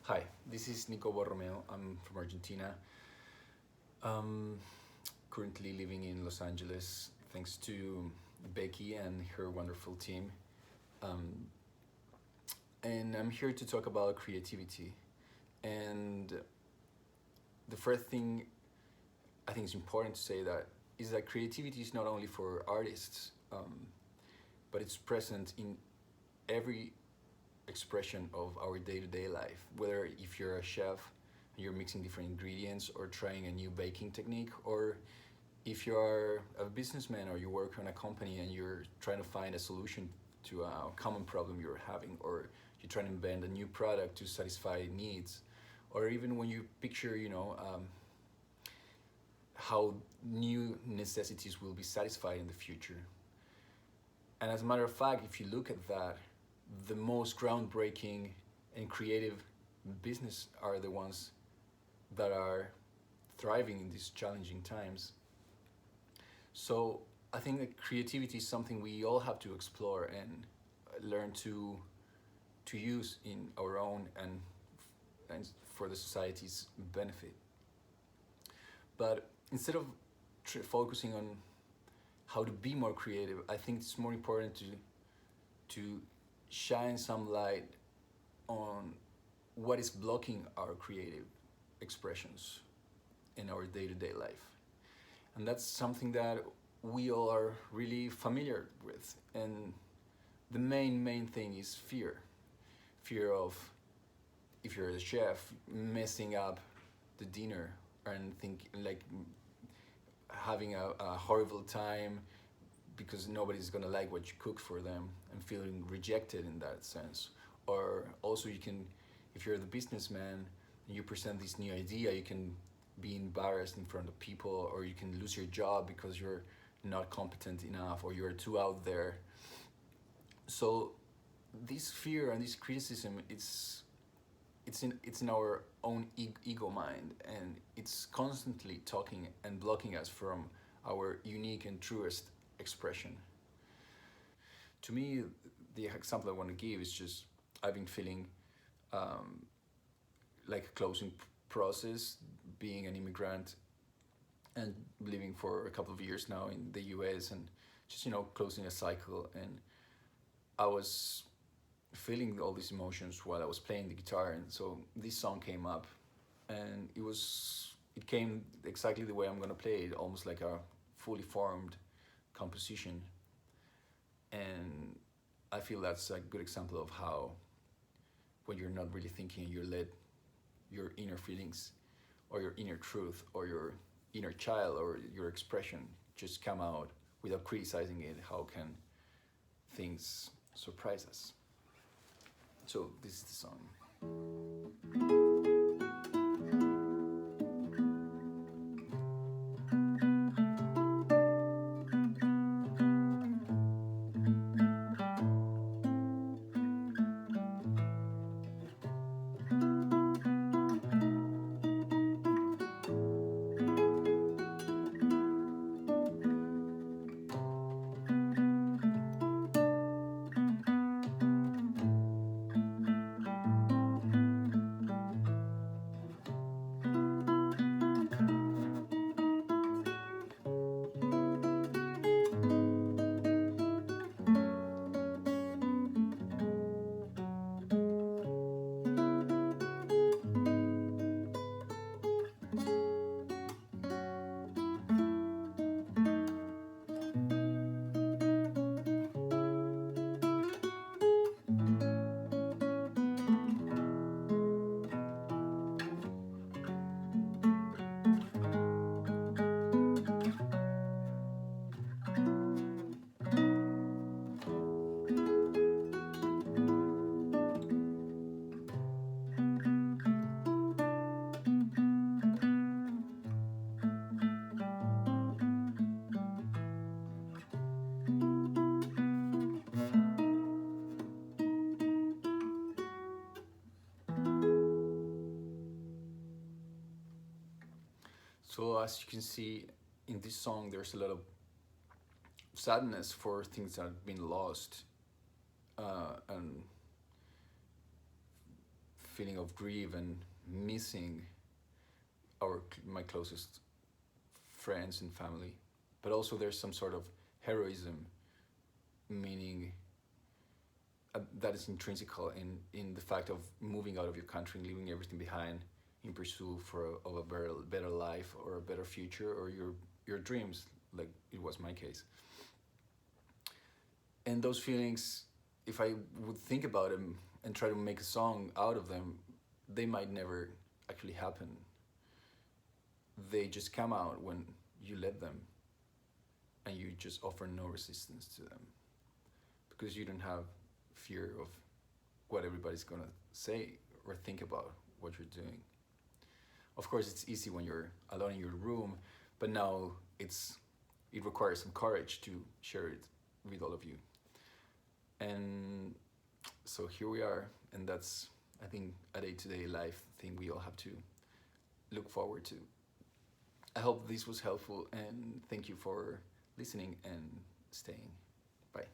Hi, this is Nico Borromeo. I'm from Argentina. Um, Currently living in Los Angeles thanks to Becky and her wonderful team. Um, and I'm here to talk about creativity. And the first thing I think is important to say that is that creativity is not only for artists, but it's present in every expression of our day-to-day life, whether if you're a chef and you're mixing different ingredients or trying a new baking technique, or if you are a businessman or you work on a company and you're trying to find a solution to a common problem you're having, or you're trying to invent a new product to satisfy needs, or even when you picture how new necessities will be satisfied in the future. And as a matter of fact, if you look at that, the most groundbreaking and creative business are the ones that are thriving in these challenging times. So I think that creativity is something we all have to explore and learn to use in our own and for the society's benefit. But instead of focusing on how to be more creative, I think it's more important to shine some light on what is blocking our creative expressions in our day-to-day life. And that's something that we all are really familiar with. And the main thing is fear. Fear of, if you're a chef, messing up the dinner and having a horrible time because nobody's gonna like what you cook for them and feeling rejected in that sense. Or also you can, if you're the businessman and you present this new idea, you can be embarrassed in front of people, or you can lose your job because you're not competent enough or you're too out there. So this fear and this criticism, it's in our own ego mind, and it's constantly talking and blocking us from our unique and truest expression. To me, the example I want to give is just I've been feeling like a closing process, being an immigrant and living for a couple of years now in the US, and just closing a cycle. And I was feeling all these emotions while I was playing the guitar, and so this song came up, and it came exactly the way I'm gonna play it, almost like a fully formed composition. And I feel that's a good example of how when you're not really thinking, you let your inner feelings or your inner truth or your inner child or your expression just come out without criticizing it. How can things surprise us? So this is the song. So as you can see in this song, there's a lot of sadness for things that have been lost, and feeling of grief and missing my closest friends and family, but also there's some sort of heroism, meaning that is intrinsical in the fact of moving out of your country and leaving everything behind in pursuit of a better life or a better future, or your dreams, like it was my case. And those feelings, if I would think about them and try to make a song out of them, they might never actually happen. They just come out when you let them, and you just offer no resistance to them, because you don't have fear of what everybody's gonna say or think about what you're doing. Of course, it's easy when you're alone in your room, but now it requires some courage to share it with all of you. And so here we are, and that's, I think, a day-to-day life thing we all have to look forward to. I hope this was helpful, and thank you for listening and staying. Bye.